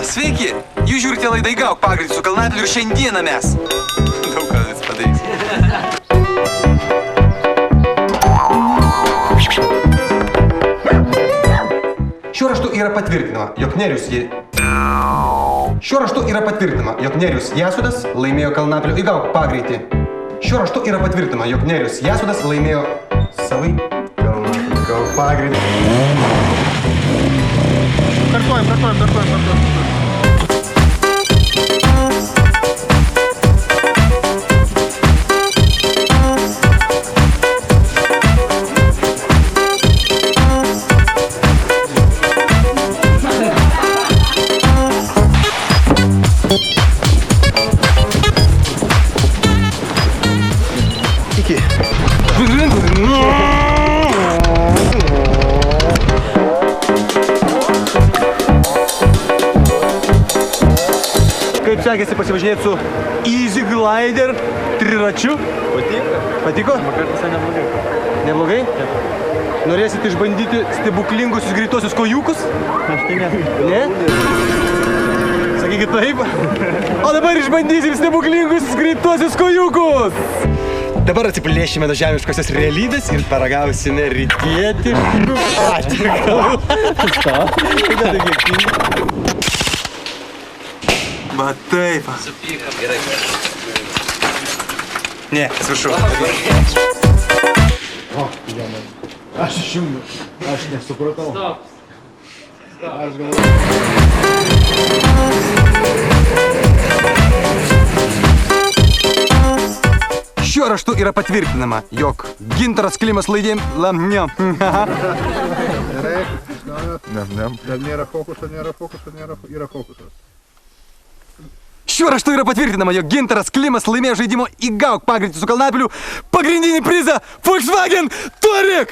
Sveiki! Jūs žiūrite laidą Įgauk pagreitį su Kalnapiliu ir šiandieną mes daug ką vis padarys. Šiuo raštu yra patvirtinama, jog Nerijus Jasudas laimėjo Kalnapilio Įgauk pagreitį. Šiuo raštu yra patvirtinama, jog Nerijus Jasudas laimėjo savai Kalnapilio Įgauk pagreitį. Kartuojam. Kaip sekėsi pasivažinėti su Easy Glider triračiu? Patiko? Vakar visai neblogai. Neblogai? Norėsit išbandyti stebuklingusius greituosius kojukus? Aš tai ne. Ne? Sakykit taip. O dabar išbandysim stebuklingusius greituosius kojukus! Dabar atsiplėšime nuo žemiškosios realybės ir paragausime rytietiškų patiekalų. Va taip. Supykam, gerai. Ne, atsiprašau. O, žemė. Aš išjungiu. Aš nesupratau. Stop. Aš galvoju. Šiuo raštu yra patvirtinama, jog Gintaras Klimas laidėm... Gerai. Dar nėra fokuso, yra fokusas. Šiuo raštu yra patvirtinama, jog Gintaras Klimas laimėjo žaidimo Įgauk pagreitį su Kalnapiliu pagrindinį prizą Volkswagen Touareg!